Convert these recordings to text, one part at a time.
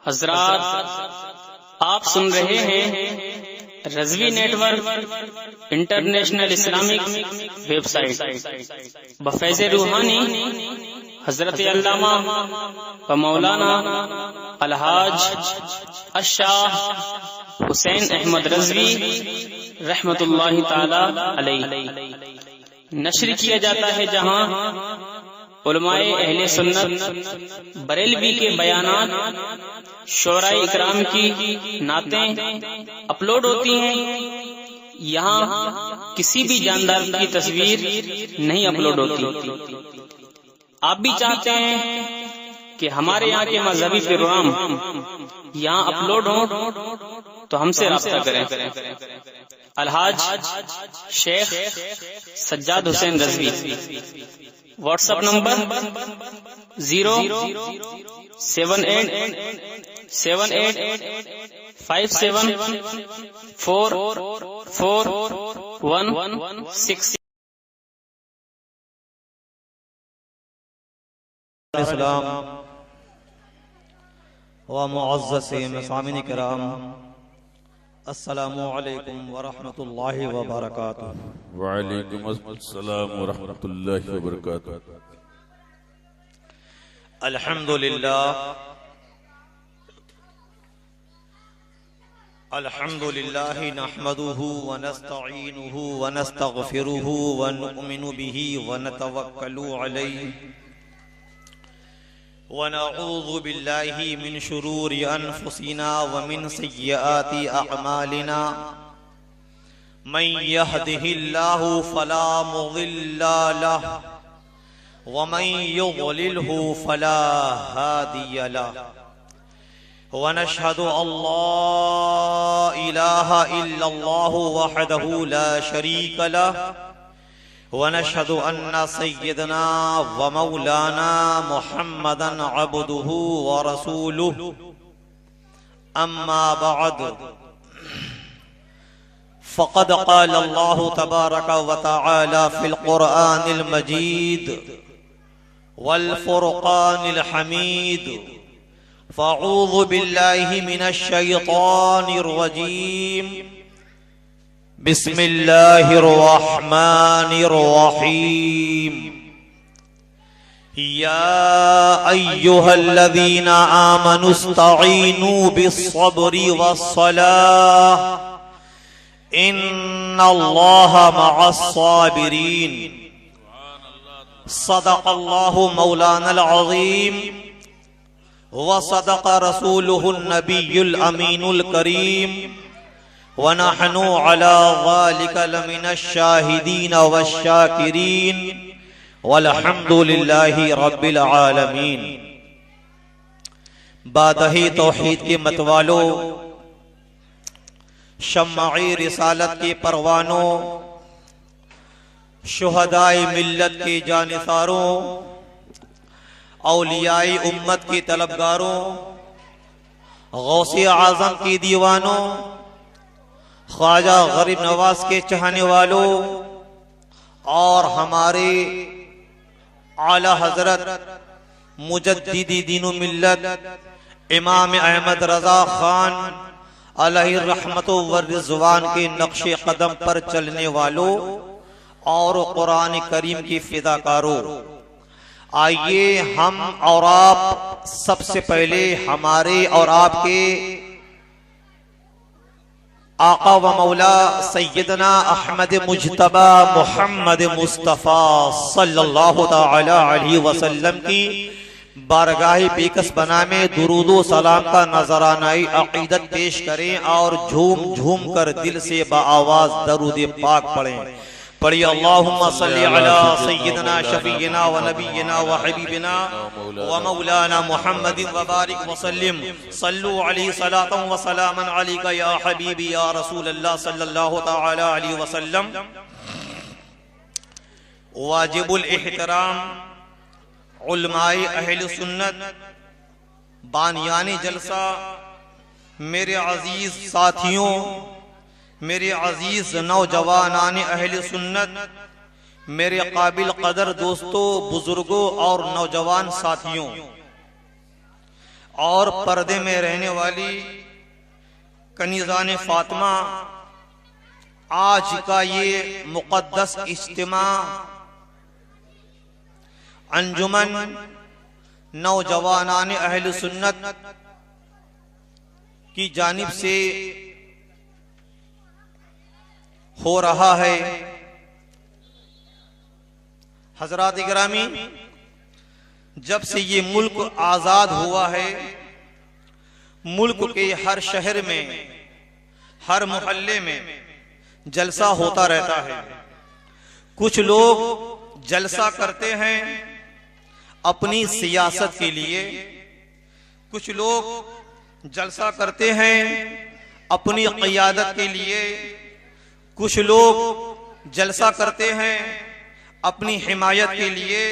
हजरात, आप सुन रहे हैं Razvi network international Islamic website बफैज़ रूहानी हजरत अल्लामा व मौलाना अलहाज अशाह हुसैन अहमद रज़वी रहमतुल्लाहि ताला अलैहि नश्र किया जाता है, जहां उलमाए अहले सुन्नत बरेलवी के बयानात शोराए इकराम की नातें अपलोड होती हैं। यहाँ किसी भी जानदार की तस्वीर नहीं अपलोड होती। आप भी चाहते हैं कि हमारे यहाँ के मजहबी प्रोग्राम यहाँ अपलोड हो तो हमसे राब्ता करें। Alhaj Sheikh Sajjad Hussain Razvi, WhatsApp number 0787857444116। व मुअज़्ज़ज़ीन सामिन किराम, अस्सलामु अलैकुम व रहमतुल्लाहि व बरकातुहू। व अलैकुम अस्सलाम व रहमतुल्लाहि व बरकातुहू। अल्हम्दुलिल्लाह नहमदुहु व नस्तईनुहु व नस्तगफिरुहु व नु'मिनु बिही व नतवक्कलु अलैहि व नऊज़ु बिल्लाहि मिन शुरूरि अनफुसिना व मिन सय्यिआति अअमालिना। मन यहदिहिल्लाहु फला मुज़िल्ल लहु व मन युज़लिलहु फला हादिय लहु। व नशहदु अल्ला इलाहा इल्लल्लाहु वहदहु ला शरीक लहु व नशहदु अन्ना सय्यदना व मौलाना मुहम्मदन अब्दुहु व रसूलुहु। अम्मा बअद, फ़क़द क़ाल अल्लाहु तबारक व तआला फ़िल क़ुरआनिल मजीद वल फ़ुरक़ानिल हमीद। फ़अऊज़ु बिल्लाहि मिनश शैतानिर रजीम। बिस्मिल्लाहिर रहमानिर रहीम। या अय्युहल्लज़ीना आमनुस्तईनू बिस्सब्रि वस्सलाह इन्नल्लाहा मअस्साबिरीन। सदक़ल्लाहु मौलानल अज़ीम व सदक़ रसूलुहुन नबियुल अमीनुल करीम व नहनु अला ज़ालिका लमिनश शाहिदीन वश्शाकिरीन वल्हम्दुलिल्लाहि रब्बिल आलमीन। बादही तौहीद के मतवालो, शम्माए रिसालत के परवानों, शुहदाए मिल्लत के जानिसारों, औलियाए उम्मत के तलबगारों, गौसे आज़म के दीवानों, ख्वाजा गरीब नवाज के चाहने वालों और हमारे आला हजरत मुजद्दिदी दीनु मिल्लत इमाम अहमद रजा खान अलैहि रहमतु व रिज़वान के नक्शे कदम पर चलने वालों और कुरान करीम की फिदाकारों, आइए हम और आप सबसे पहले हमारे और आपके आका व मौला सैयदना अहमद मुज्तबा मोहम्मद मुस्तफ़ा सल्लल्लाहु तआला अलैहि वसल्लम की बारगाह बेकस बना में दुरूदो सलाम का नजरानाई अकीदत पेश करें और झूम झूम कर दिल से बाआवाज दरूद पाक पढ़ें। पढ़िए अल्लाहुम्मा सल्ली अला सय्यिदना शफीना व नबीना व हबीबना व मौलाना मुहम्मदिन व बारिक व सल्लिम। सल्लु अलैहि सलातन व सलामन अलैका या हबीबी या रसूल अल्लाह सल्लल्लाहु तआला अलैहि वसल्लम। वाजिबुल एहतराम उलमाए अहले सुन्नत, बानियाने जलसा, मेरे अजीज साथियों, मेरे अजीज नौजवानान अहले सुन्नत, मेरे काबिल कदर दोस्तों, बुजुर्गों और नौजवान साथियों, और पर्दे में रहने वाली कनीज़ान फातिमा, आज का ये मुक़द्दस इज्तिमा अंजुमन नौजवानान अहल सुन्नत की जानिब से हो रहा है। हजरात गिरामी, जब से ये मुल्क आजाद हुआ है, मुल्क के हर शहर में, हर मोहल्ले में जलसा होता रहता है। कुछ लोग जलसा करते हैं अपनी सियासत के लिए, कुछ लोग जलसा करते हैं अपनी क़ियादत के लिए, कुछ लोग जलसा करते हैं अपनी हिमायत के लिए।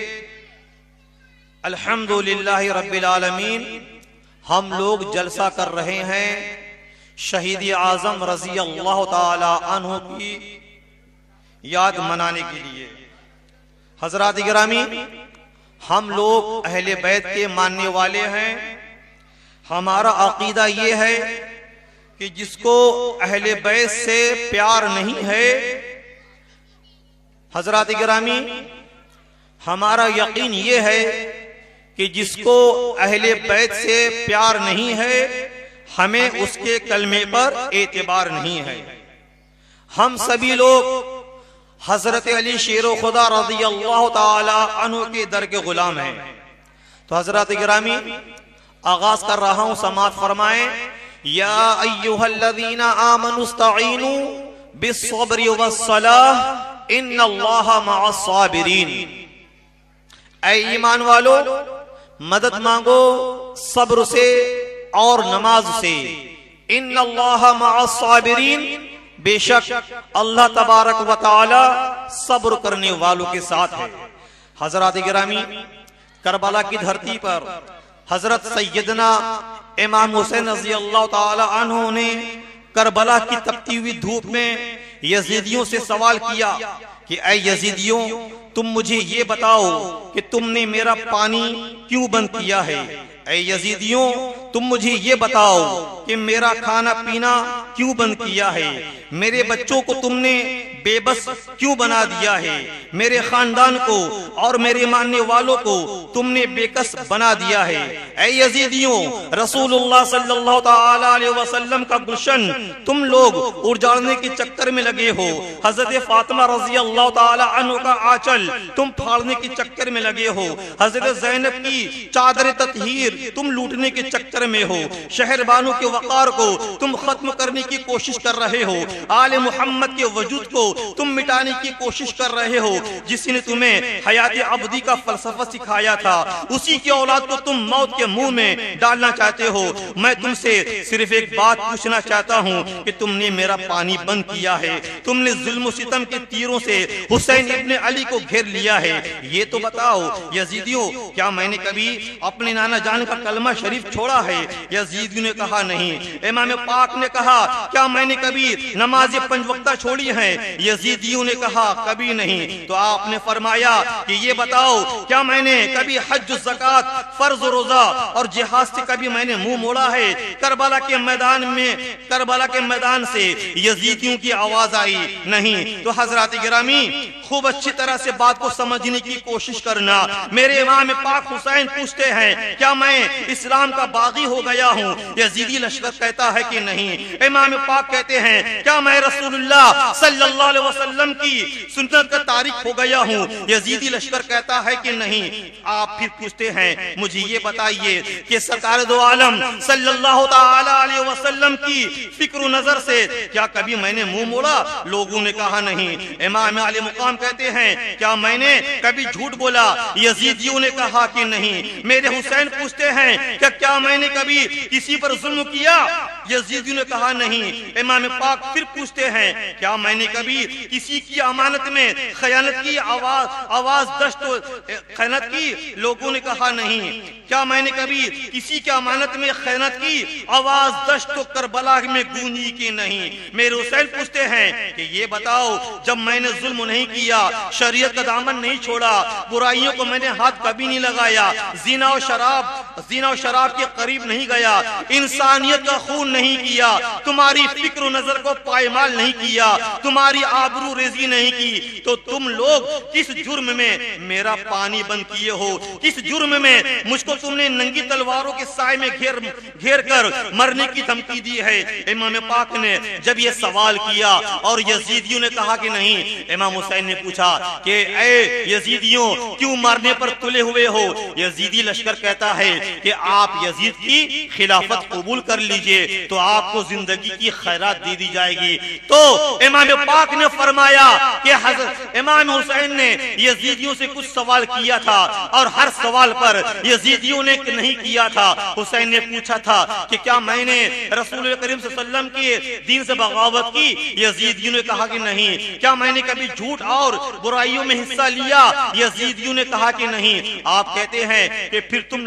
अल्हम्दुलिल्लाह रब्बिल आलमीन, हम लोग जलसा कर रहे हैं शहीद आज़म रज़ी अल्लाह ताला अन्हु की याद मनाने के लिए। हज़रात गिरामी, हम लोग अहले बैत के मानने वाले हैं। हमारा अकीदा ये है कि जिसको अहले बैत से प्यार नहीं है, हज़रात गिरामी, हमारा यकीन ये है कि जिसको अहले बैत से प्यार नहीं है, हमें उसके कलमे पर एतबार नहीं है। हम सभी लोग हजरत अली शेर खुदा रज़ी अल्लाह ताला अन्हु के दर के गुलाम हैं। तो हजरत गिरामी, आगाज कर रहा हूं, समाअत फरमाएं। या अय्युहल्लज़ीना आमनुस्तईनु बिस्सब्रि वस्सलाह इन्नल्लाहा मअस्साबिरीन। ऐ ईमान वालो, मदद मांगो सब्र से और नमाज से। इन्नल्लाहा मअस्साबिरीन, बेशक अल्लाह तबारक व तआला सब्र करने वालों के साथ है। हजरत गिरामी, करबला की धरती पर हजरत सैयदना इमाम हुसैन रज़ी अल्लाह ताला अन्हु ने करबला की तपती हुई धूप में यजीदियों से सवाल किया कि ऐ यजीदियों, तुम मुझे ये बताओ कि तुमने मेरा पानी क्यों बंद किया है। ऐ यजीदियों, तुम मुझे ये बताओ कि मेरा खाना पीना क्यों बंद किया है। मेरे बच्चों को तुमने बेबस क्यों बना दिया है। मेरे खानदान को और मेरे मानने वालों को तुमने बेकस बना दिया है। ऐ यजीदियों, रसूलुल्लाह सल्लल्लाहु ताला अलैहि वसल्लम का गुलशन तुम लोग उजाड़ने के चक्कर में लगे हो। हजरत फातिमा रज़ी अल्लाह ताला अन्हा का आंचल तुम फाड़ने के चक्कर में लगे हो। हजरत ज़ैनब की चादर ततहीर तुम लूटने के चक्कर में हो। शहर बानों के वकार को तुम खत्म करने की कोशिश कर रहे हो। आले मोहम्मद के वजूद को तुम मिटाने की कोशिश कर रहे हो। जिसने तुम्हें हयात अबदी का फलसफा सिखाया था, उसी की औलाद को तुम मौत के मुंह में डालना चाहते हो। मैं तुमसे सिर्फ एक बात पूछना चाहता हूँ कि तुमने मेरा पानी बंद किया है, तुमने जुल्म सितम के तीरों से हुसैन इब्ने अली को घेर लिया है। ये तो बताओ यजीदियों, क्या मैंने कभी अपने नाना जान का कलमा शरीफ छोड़ा है। यजीदियों ने कहा नहीं। इमाम पाक ने कहा, क्या मैंने कभी नमाज पंज वक्ता छोड़ी है। यजीदियों ने कहा, कभी नहीं। तो आपने फरमाया कि ये बताओ, क्या मैंने कभी हज ज़कात फर्ज रोजा और जिहाद से कभी मैंने मुंह मोड़ा है। करबला के मैदान में, करबला के मैदान से यजीदियों की आवाज आई नहीं। तो हजरत गिरामी, खूब अच्छी तरह से बात को समझने की कोशिश करना। मेरे इमाम पाक हुसैन पूछते हैं, क्या मैं इस्लाम का बागी हो गया हूँ। यजीदी लश्कर कहता है कि नहीं। इमाम पाक कहते हैं, क्या मैं रसूलुल्लाह सल्लल्लाहु अलैहि वसल्लम की सुन्नत का तारिक हो गया हूँ। यजीदी लश्कर कहता है कि नहीं। आप फिर पूछते हैं, मुझे ये बताइए कि सरकार दो आलम सल्लल्लाहु ताला अलैहि वसल्लम की फिक्र नजर से क्या कभी मैंने मुंह मोड़ा। लोगों ने कहा नहीं। इमाम आले मुकाम कहते हैं, क्या मैंने कभी झूठ बोला। यजीदियों ने कहा कि नहीं। मेरे हुसैन पूछते हैं, क्या मैंने कभी किसी पर जुल्म किया। यजीदियों ने कहा नहीं। इमाम पाक फिर पूछते हैं, क्या मैंने कभी किसी की अमानत में खयानत की आवाज दश्त खयानत की। लोगों ने कहा नहीं। क्या मैंने कभी किसी की अमानत में खयानत की आवाज दश्त करबला में गूंजी की नहीं। मेरे हुसैन पूछते हैं कि ये बताओ, जब मैंने जुल्म नहीं किया किया, शरीयत का दामन नहीं छोड़ा, बुराइयों को मैंने हाथ कभी नहीं लगाया, ज़िना और शराब के करीब नहीं गया, इंसानियत का खून नहीं किया, तुम्हारी फिक्र नजर को पायमाल नहीं किया, तुम्हारी आबरू रेजी नहीं की, तो तुम लोग किस जुर्म में मेरा पानी बंद किए हो? किस जुर्म में मुझको तुमने नंगी तलवारों के साए में घेर कर मरने की धमकी दी है? इमाम पाक ने जब ये सवाल किया और यजीदियों ने कहा कि नहीं, इमाम हुसैन ने पूछा कि ए यजीदियों, क्यों मारने पर तुले हुए हो? यजीदी लश्कर कहता है कि आप यजीद की खिलाफत कबूल कर लीजिए तो आपको जिंदगी की खैरात दे दी जाएगी। तो इमाम पाक ने फरमाया कि हज़रत इमाम हुसैन ने यजीदियों से कुछ सवाल किया था और हर सवाल पर यजीदियों ने नहीं किया था। हुसैन ने पूछा था कि क्या मैंने रसूल करीम सल्लल्लाहु अलैहि वसल्लम के दीन से बगावत की? यजीदियों ने कहा कि नहीं। क्या मैंने कभी झूठ और बुराइयों में हिस्सा लिया? यजीदियों ने कहा कि नहीं। आप कहते हैं कि फिर तुम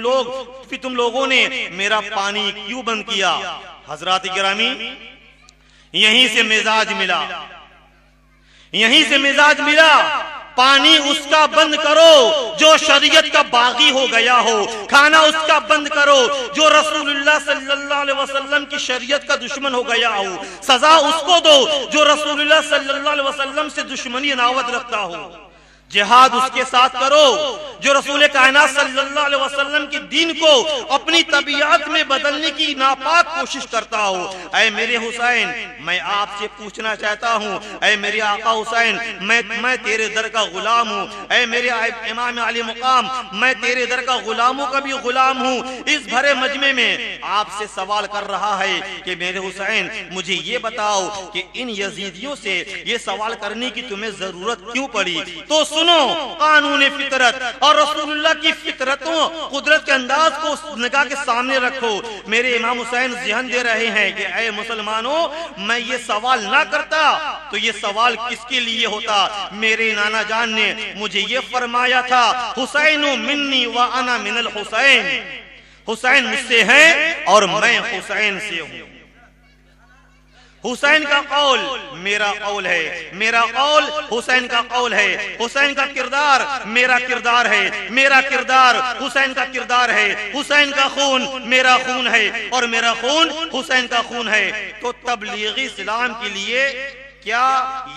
लोगों ने मेरा पानी क्यों बंद किया? हजरात गिरामी, यहीं से मिजाज मिला। पानी उसका बंद करो जो शरीयत का बागी हो गया हो, खाना उसका बंद करो जो रसूलुल्लाह सल्लल्लाहु अलैहि वसल्लम की शरीयत का दुश्मन हो गया हो, सजा उसको दो जो रसूलुल्लाह सल्लल्लाहु अलैहि वसल्लम से दुश्मनी अनावत रखता हो, जिहाद उसके साथ करो जो रसूल कायनात सल्लल्लाहु अलैहि वसल्लम के दीन को अपनी तबीयत में बदलने की नापाक कोशिश करता हो। ऐ मेरे हुसैन, मैं आपसे पूछना चाहता हूँ, ऐ मेरे आका हुसैन, मैं तेरे दर का गुलाम हूँ। ऐ मेरे इमाम अली मुकाम, मैं तेरे दर का गुलामों का भी गुलाम हूँ। इस भरे मजमे में आपसे सवाल कर रहा है कि मेरे हुसैन, मुझे ये बताओ कि इन यजीदियों से ये सवाल करने की तुम्हें जरूरत क्यों पड़ी? तो सुनो, कानून फितरत और रसूलुल्लाह की फितरतों कुदरत के अंदाज को निगाह के सामने रखो। मेरे इमाम हुसैन ज़हन दे रहे हैं कि ऐ मुसलमानों, मैं ये सवाल ना करता तो ये सवाल किसके लिए होता? मेरे नाना जान ने मुझे ये फरमाया था, हुसैनो मिन्नी व अना मिनल हुसैन, हुसैन मुझसे है और मैं हुसैन से हूँ। हुसैन का कौल मेरा कौल है, मेरा कौल हुसैन का कौल है, हुसैन का किरदार मेरा किरदार है, मेरा किरदार हुसैन का किरदार है, हुसैन का खून मेरा खून है और मेरा खून हुसैन का खून है। तो तबलीगी इस्लाम के लिए क्या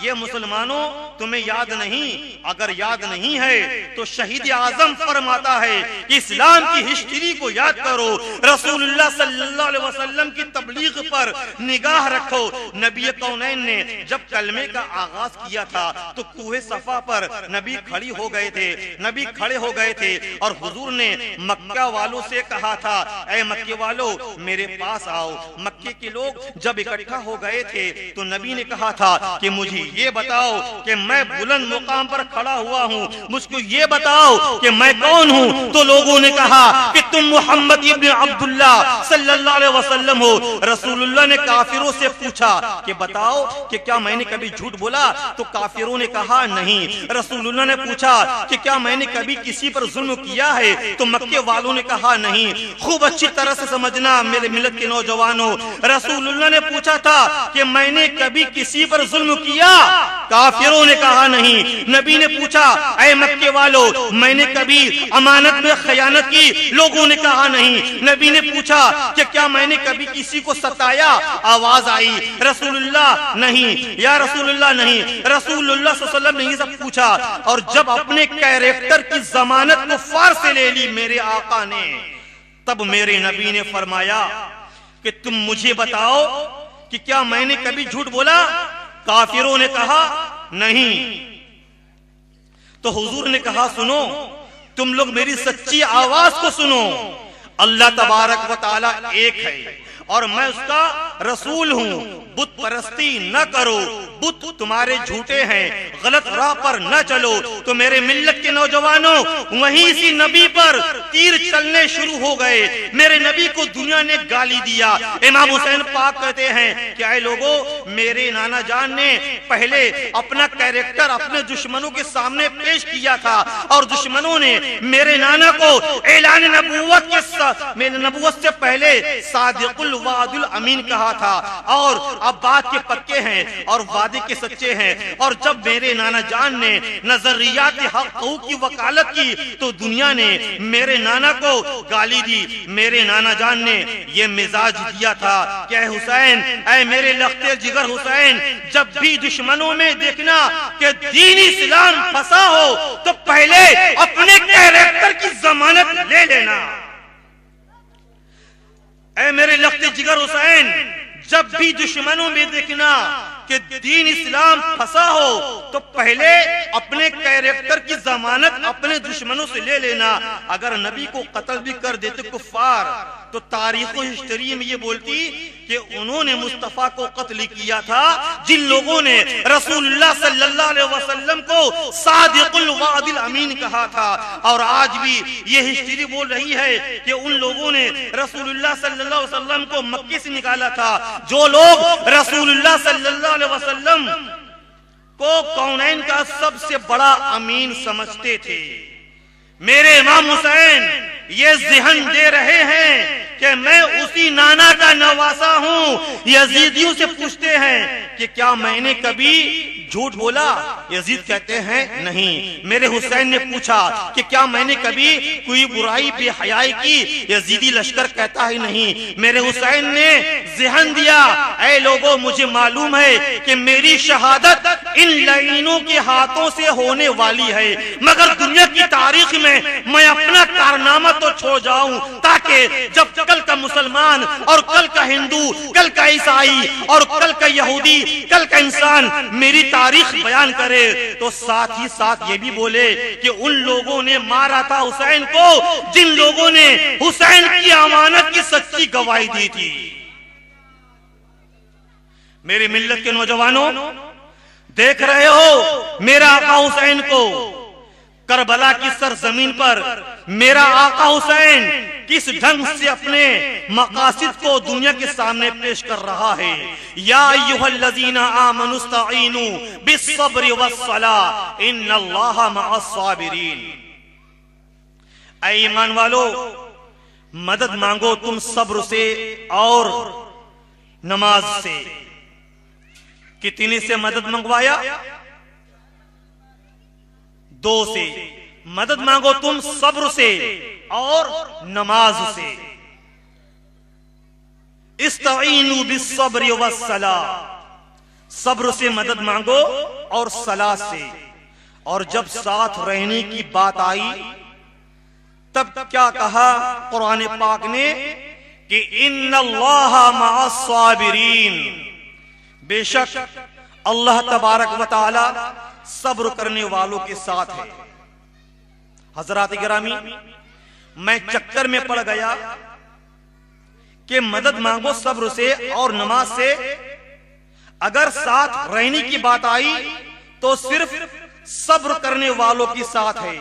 ये मुसलमानों तुम्हें याद नहीं? अगर याद नहीं है तो शहीद आजम फरमाता है कि इस्लाम की हिस्ट्री को याद करो, रसूलुल्लाह सल्लल्लाहु अलैहि वसल्लम की तबलीग पर निगाह रखो। नबी कौनैन ने जब कलमे का आगाज किया था तो कुए सफा पर नबी खड़ी हो गए थे, नबी खड़े हो गए थे और हुजूर ने मक्का वालों से कहा था, ऐ मक्के वालों मेरे पास आओ। मक्के के लोग जब इकट्ठा हो गए थे तो नबी ने कहा था कि मुझे ये बताओ कि मैं बुलंद मुकाम पर खड़ा हुआ हूँ, मुझको ये बताओ कि मैं कौन हूँ। तो लोगों ने कहा कि तुम मोहम्मद इब्न अब्दुल्लाह सल्लल्लाहु अलैहि वसल्लम हो। रसूलुल्लाह ने काफिरों से पूछा कि बताओ कि क्या मैंने कभी झूठ बोला? तो काफिरों ने कहा नहीं। रसूलुल्लाह ने पूछा कि क्या मैंने कभी किसी पर जुल्म किया है? तो मक्के वालों ने कहा नहीं। खूब अच्छी तरह से समझना मेरे मिलत के नौजवानों, रसूलुल्लाह ने पूछा था कि मैंने कभी किसी पर जुल्म किया? काफिरों ने कहा नहीं। नबी ने पूछा, ऐ मक्के वालों मैंने कभी अमानत में खयानत की? लोगों ने कहा नहीं। नबी ने पूछा कि क्या मैंने कभी किसी को सताया? आवाज आई, रसूलुल्लाह नहीं, या रसूलुल्लाह नहीं। रसूलुल्लाह सल्लल्लाहु अलैहि वसल्लम ने ये सब पूछा और जब अपने कैरेक्टर की जमानत कुफ्फार से ले ली मेरे आका ने, तब मेरे नबी ने फरमाया कि तुम मुझे बताओ कि क्या मैंने कभी झूठ बोला? काफिरों ने कहा नहीं। तो हुजूर ने कहा सुनो, तुम लोग मेरी सच्ची आवाज को सुनो। अल्लाह तबारक व तआला एक है और मैं उसका रसूल हूँ। बुत परस्ती न करो, बुत तुम्हारे झूठे हैं, गलत राह पर न चलो। तो मेरे मिल्लत के नौजवानों, वहीं इसी नबी पर तीर चलने शुरू हो गए। मेरे नबी को दुनिया ने गाली दिया। इमाम हुसैन पाक कहते हैं कि ऐ लोगों, मेरे नाना जान ने पहले अपना कैरेक्टर अपने दुश्मनों के सामने पेश किया था और दुश्मनों ने मेरे नाना को ऐलान नबूवत से पहले सादिकुल वादुल अमीन कहा कहा था और अब बात के पक्के हैं और वादे के सच्चे हैं। और जब मेरे नाना जान ने नजरियात हक़ की वकालत की तो दुनिया ने मेरे नाना को गाली दी। मेरे नाना जान ने ये मिजाज दिया था कि ऐ हुसैन, ऐ मेरे लख्ते जिगर हुसैन, जब भी दुश्मनों में देखना कि दीन इस्लाम फंसा हो तो पहले अपने कैरेक्टर की जमानत ले लेना। ऐ मेरे लख्ते जिगर हुसैन, जब भी दुश्मनों में देखना कि दीन इस्लाम फंसा हो तो पहले अपने कैरेक्टर की जमानत अपने दुश्मनों से ले लेना। अगर नबी को कत्ल भी कर देते कुफ्फार तो तारीख हिस्ट्री में ये बोलती कि उन्होंने मुस्तफा को कत्ल किया था जिन लोगों ने रसूलुल्लाह सल्लल्लाहु अलैहि वसल्लम को सादिकुल वादिल अमीन कहा था। और आज भी ये हिस्ट्री बोल रही है कि उन लोगों ने रसूलुल्लाह सल्लल्लाहु अलैहि वसल्लम को मक्के से निकाला था। जो लोग रसूलुल्लाह सल्लल्लाहु अलैहि वसल्लम को कौनैन का सबसे बड़ा अमीन समझते थे, मेरे इमाम हुसैन ये ज़हन दे रहे हैं कि मैं उसी नाना का नवासा हूँ। यजीदियों से पूछते हैं कि क्या मैंने कभी झूठ बोला? यजीद कहते हैं नहीं। मेरे हुसैन ने पूछा कि क्या मैंने कभी कोई बुराई बेहयाई की? यजीदी लश्कर कहता ही नहीं। मेरे हुसैन ने ज़हन दिया, ऐ लोगों, मुझे मालूम है कि मेरी शहादत इन लाइनों के हाथों से होने वाली है, मगर दुनिया की तारीख में मैं अपना कारनामा तो छोड़ जाऊं ताकि जब कल का मुसलमान और कल का हिंदू, कल का ईसाई और कल का यहूदी, कल का इंसान मेरी तारीख बयान करे तो साथ ही साथ ये भी बोले कि उन लोगों ने मारा था हुसैन को जिन लोगों ने हुसैन की अमानत की सच्ची गवाही दी थी। मेरी मिल्लत के नौजवानों, देख रहे हो मेरा आका हुसैन को करबला की सरजमीन पर मेरा आका हुसैन किस ढंग से अपने मकासिद को दुनिया के सामने पेश कर रहा है। या अय्युहल्लज़ीना आमनुस्तईनु बिस्सब्रि वस्सलाह इन्नल्लाहा मअस्साबिरीन। ऐ ईमान वालो, मदद मांगो तुम सब्र से और नमाज से। कितने से मदद मंगवाया? 2 से। मदद मांगो तुम सब्र से और नमाज से। इस्तईनु बिस्सब्रि वस्सलाह, सब्र से मदद मांगो और सलाह से। और जब साथ रहने की बात आई तब क्या कहा कुरान पाक ने कि इन्नल्लाहा मअस्साबिरीन, बेशक अल्लाह तबारक व तआला सब्र करने वालों के साथ है। हजरात गिरामी, मैं चक्कर में पड़ गया कि मदद मांगो सब्र से और नमाज से। अगर साथ रहने की बात आई तो सिर्फ सब्र करने वालों के साथ है।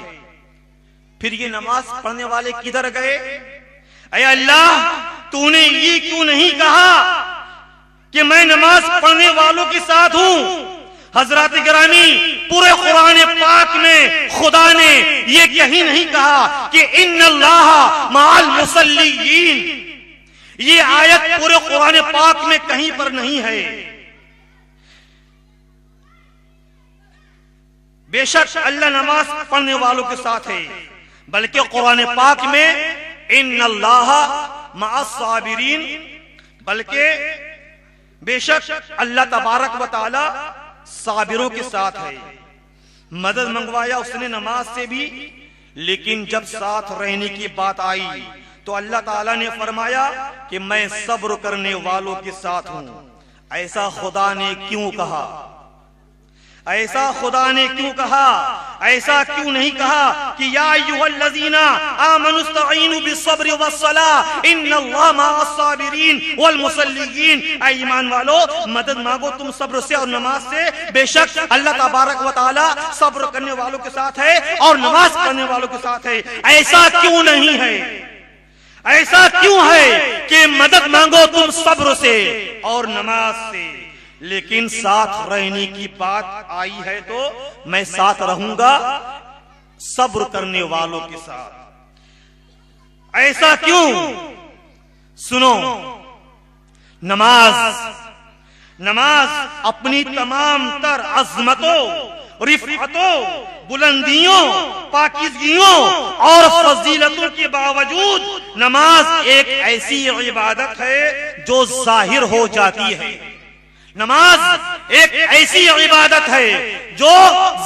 फिर ये नमाज पढ़ने वाले किधर गए? ऐ अल्लाह, तूने ये क्यों नहीं कहा कि मैं नमाज पढ़ने वालों के साथ हूं? हजरात गिरामी, पूरे कुरान पाक में खुदा ने ये कहीं नहीं कहा कि इन्नल्लाहा मअल मुसल्लीन। ये आयत पूरे कुरान पाक में कहीं पर नहीं है। बेशक अल्लाह नमाज पढ़ने वालों के साथ है, बल्कि कुरान पाक में इन्नल्लाहा मअस्साबिरीन, बल्कि बेशक अल्लाह तबारक व तआला साबिरों के साथ है। मदद मंगवाया उसने नमाज से भी, लेकिन जब साथ रहने की बात आई तो अल्लाह ताला ने फरमाया कि मैं सब्र करने वालों के साथ हूं। ऐसा खुदा ने क्यों कहा? ऐसा खुदा ने क्यों कहा? ऐसा क्यों नहीं कहा कि या अय्युहल्लज़ीना आमनुस्तईनु बिस्सब्रि वस्सलाह इन्नल्लाहा मअस्साबिरीन वल मुसल्लीन। ऐ ईमान वालो, मदद मांगो तुम सब्र से और नमाज से। बेशक अल्लाह तबारक व तआला सब्र करने वालों के साथ है और नमाज पढ़ने वालों के साथ है। ऐसा क्यों नहीं है? ऐसा क्यों है कि मदद मांगो तुम सब्र से और नमाज से, लेकिन साथ रहने की बात आई है तो मैं साथ रहूंगा सब्र करने वालों के साथ। ऐसा क्यों? सुनो, नमाज अपनी तमाम तर अजमतों, रिफअतों, बुलंदियों, पाकीज़गियों और फजीलतों के बावजूद नमाज एक ऐसी इबादत है जो जाहिर हो जाती है। नमाज एक ऐसी इबादत है जो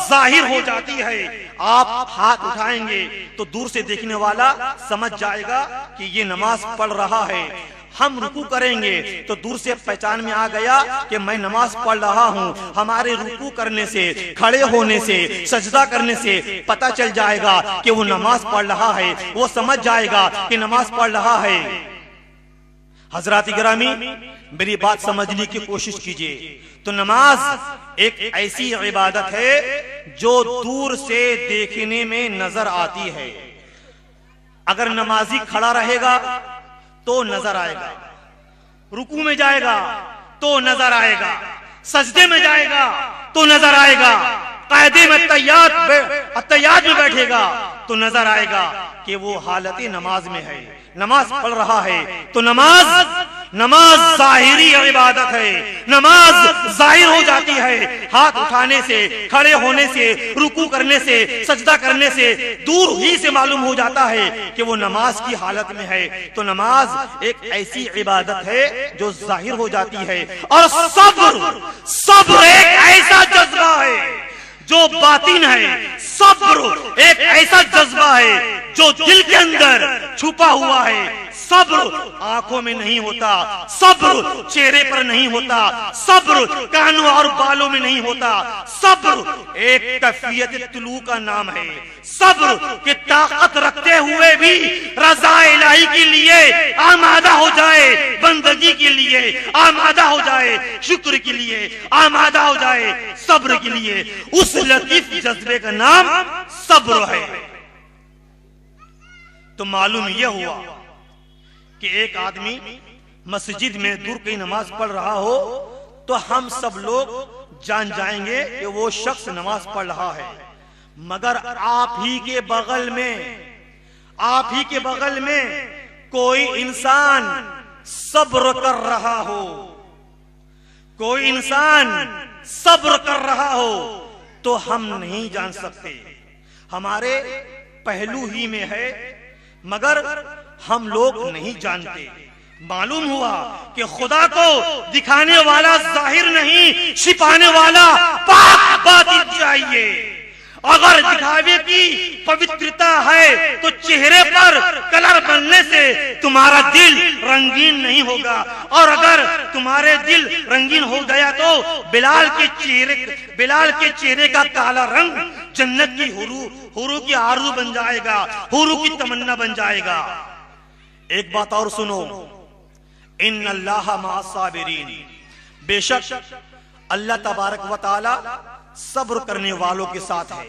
जाहिर हो जाती है। आप हाथ उठाएंगे तो दूर से देखने वाला समझ जाएगा कि ये नमाज पढ़ रहा है। हम रुकू करेंगे तो दूर से पहचान में आ गया कि मैं नमाज पढ़ रहा हूँ। हमारे रुकू करने से, खड़े होने से, सजदा करने से पता चल जाएगा कि वो नमाज पढ़ रहा है, वो समझ जाएगा कि नमाज पढ़ रहा है। हजरात गिरामी, मेरी बात समझने की कोशिश कीजिए। तो नमाज एक ऐसी इबादत है जो दूर से देखने में नजर आती है। अगर नमाजी खड़ा रहेगा तो नजर आएगा, रुकू में जाएगा तो नजर आएगा, सजदे में जाएगा तो नजर आएगा, कायदे में तैयात में बैठेगा तो नजर आएगा कि वो हालत नमाज में है, नमाज पढ़ रहा है। तो नमाज जाहिरी इबादत है। नमाज जाहिर हो जाती है हाथ उठाने से, खड़े होने से, रुकू करने से, सजदा करने से। दूर ही से मालूम हो जाता है कि वो नमाज की हालत में है। तो नमाज एक ऐसी इबादत है जो जाहिर हो जाती है। और सब्र एक ऐसा जज्बा है जो बातिन है। सब्र एक ऐसा जज्बा है जो दिल के अंदर छुपा हुआ है। सब्र आंखों में नहीं होता, सब्र चेहरे पर नहीं होता, सब्र कानों और बालों में नहीं होता। सब्र एक कैफियत तुलू का नाम है। सब्र की ताकत रखते हुए भी रज़ा इलाही के लिए आमादा हो जाए, बंदगी के लिए आमादा हो जाए, शुक्र के लिए आमादा हो जाए, सब्र के लिए, उस लतीफ जज्बे का नाम सब्र है। तो मालूम यह हुआ कि एक आदमी मस्जिद में दूर कहीं नमाज पढ़ रहा हो तो हम सब लोग जान जाएंगे कि वो शख्स नमाज पढ़ रहा है। मगर आप ही के बगल में कोई इंसान सब्र कर रहा हो, कोई इंसान सब्र कर रहा हो तो हम नहीं जान सकते। हमारे पहलू ही में है मगर हम लोग नहीं जानते। मालूम हुआ कि खुदा को दिखाने वाला जाहिर नहीं, छिपाने वाला पाक बातिन चाहिए। अगर दिखावे की पवित्रता है तो चेहरे पर कलर बनने से तुम्हारा दिल रंगीन नहीं होगा, और अगर तुम्हारे दिल रंगीन हो गया तो बिलाल के चेहरे का काला रंग जन्नत की हुरू की आरज़ू बन जाएगा, हुरू की तमन्ना बन जाएगा। एक बात और सुनो, इन्नल्लाह मअस-साबिरीन, बेशक अल्लाह तबारक व तआला सब्र करने वालों के साथ है।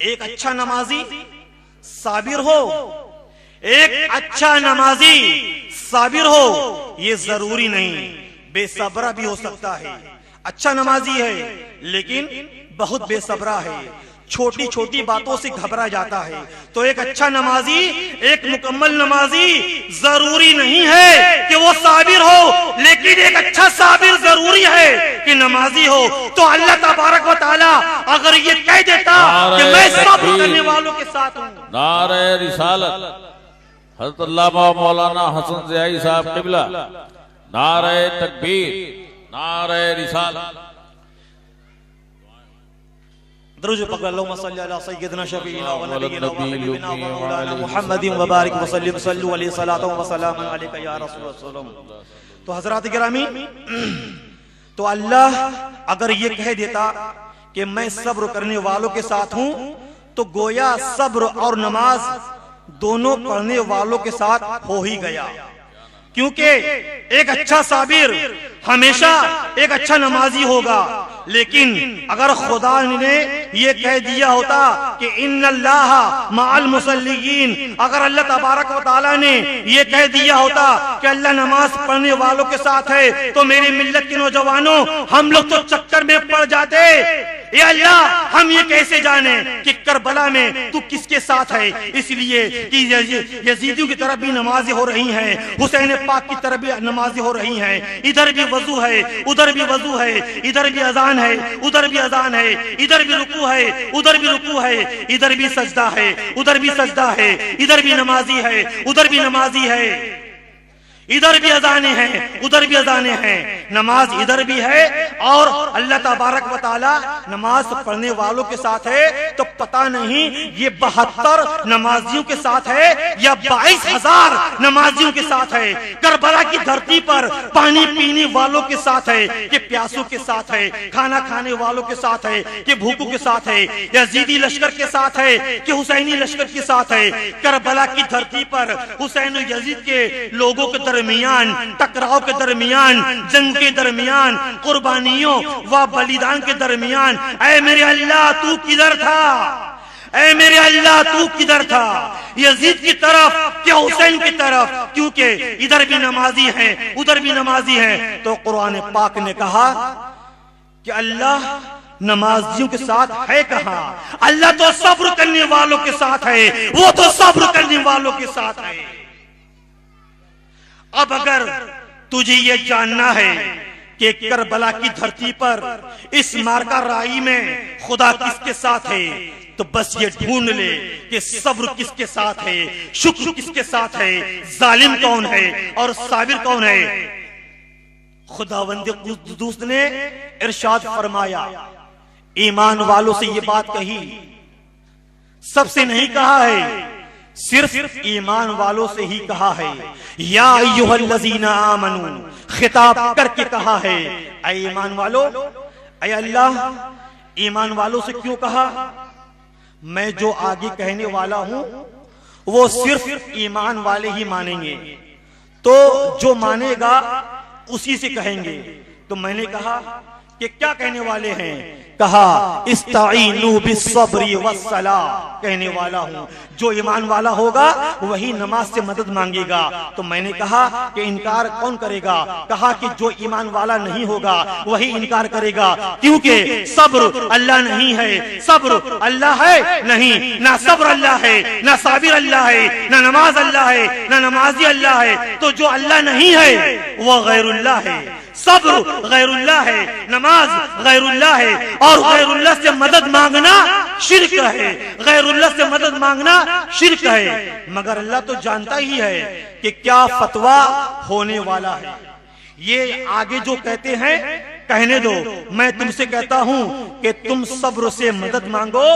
एक अच्छा नमाजी साबिर हो, एक अच्छा नमाजी साबिर हो ये जरूरी नहीं, बेसब्रा भी हो सकता है। अच्छा नमाजी है लेकिन बहुत बेसब्रा है, छोटी छोटी बातों से घबरा जाता है। तो एक अच्छा नमाजी, एक मुकम्मल नमाजी जरूरी नहीं है कि वो साबिर हो, लेकिन एक अच्छा साबिर जरूरी है कि नमाजी हो। तो अल्लाह तबारक व तआला अगर ये कह देता कि मैं सब्र करने वालों के साथ हूँ। नारे रिसालत हज़रत अल्लामा मौलाना हसन ज़ियाई साहब क़िबला, नारे तकबीर, नारे रिसालत। दरूद पकड़ अल्लाहुम्मा सल्ली अला सय्यिदिना शफीइना व नबीना व हबीबिना व मौलाना मुहम्मदिन व बारिक व सल्लिम सल्लु अलैहि सलातो व सलामन अलैका या रसूल। तो हजरात गिरामी, तो अल्लाह अगर ये कह देता कि मैं सब्र करने वालों के साथ हूं तो गोया सब्र और नमाज दोनों पढ़ने वालों के साथ हो ही गया। क्योंकि एक अच्छा साबिर हमेशा एक अच्छा नमाजी होगा। लेकिन अगर खुदा ने ये कह दिया होता कि इन्नल्लाह मअल मुसल्लीन, अगर अल्लाह तबारक व तआला ने ये कह दिया होता कि अल्लाह नमाज पढ़ने वालों के साथ है, तो मेरी मिल्लत के नौजवानों हम लोग तो चक्कर में पड़ जाते। ए अल्लाह हम ये कैसे जाने कि करबला में तू किसके साथ है, इसलिए कि यजीदियों की तरफ भी नमाजें हो रही हैं, हुसैन पाक की तरफ भी नमाजें हो रही हैं, इधर भी वजू है उधर भी वजू है, इधर भी अजान है उधर भी अजान है, इधर भी रुकू है उधर भी रुकू है, इधर भी सजदा है उधर भी सजदा है, इधर भी नमाजी है उधर भी नमाजी है, इधर भी अजाने हैं उधर भी अजाने हैं, नमाज इधर भी है और अल्लाह तबारक व तआला नमाज पढ़ने वालों के साथ है, तो पता नहीं ये 72 नमाजियों के साथ है या 22,000 नमाजियों के साथ है। करबला की धरती पर पानी पीने वालों के साथ है कि प्यासों के साथ है, खाना खाने वालों के साथ है कि भूखों के साथ है, यजीदी लश्कर के साथ है कि हुसैनी लश्कर के साथ है। करबला की धरती पर हुसैन और यजीद के लोगों के दरमियान, टकराव के दरमियान, जंग के दरमियान, कुर्बानियों व बलिदान के दरमियान, ऐ मेरे अल्लाह तू किधर था, ऐ मेरे अल्लाह तू किधर था, यजीद की तरफ क्या हुसैन की तरफ, क्योंकि इधर भी नमाजी हैं उधर भी नमाजी हैं। तो कुरान पाक ने कहा कि अल्लाह नमाजियों के साथ है कहां, अल्लाह तो सब्र करने वालों के साथ है, वो तो सब्र करने वालों के साथ है। अब अगर तुझे ये जानना है कि करबला की धरती पर इस मार्का राई में खुदा किसके साथ है, तो बस ये ढूंढ ले कि सब्र किसके साथ है, शुक्र किसके साथ है, जालिम कौन है और साबिर कौन है। खुदावंद कुद्दूस ने इरशाद फरमाया, ईमान वालों से ये बात कही, सबसे नहीं कहा है, सिर्फ ईमान वालों से ही कहा है। या अय्युहल्लज़ीना आमनू खिताब करके कहा है, ऐ ईमान वालों, ऐ अल्लाह ईमान वालों से क्यों कहा, मैं जो आगे कहने वाला हूं वो सिर्फ ईमान वाले ही मानेंगे, तो जो मानेगा उसी से कहेंगे। तो मैंने कहा कि क्या कहने वाले हैं, कहा इस्ताईनु बिस्सब्री वस्सलाह, कहने वाला हूं जो ईमान वाला होगा वही नमाज से मदद मांगेगा। तो मैंने कहा कि इनकार कौन करेगा, कहा कि जो ईमान वाला नहीं होगा वही इनकार करेगा, क्योंकि सब्र अल्लाह नहीं है, सब्र अल्लाह है नहीं, ना सब्र अल्लाह है, ना साबिर अल्लाह है, ना नमाज अल्लाह है, ना नमाजी अल्लाह है। तो जो अल्लाह नहीं है वह गैरुल्लाह है, सब्र गैरुल्लाह है, नमाज गैरुल्लाह है, और गैरुल्लाह से मदद मांगना शिर्क है, गैरुल्लाह से मदद मांगना शिर्क है। मगर अल्लाह तो जानता ही है कि क्या फतवा होने वाला है। ये आगे जो कहते हैं कहने दो, मैं तुमसे कहता हूं कि तुम सब्र से मदद मांगो,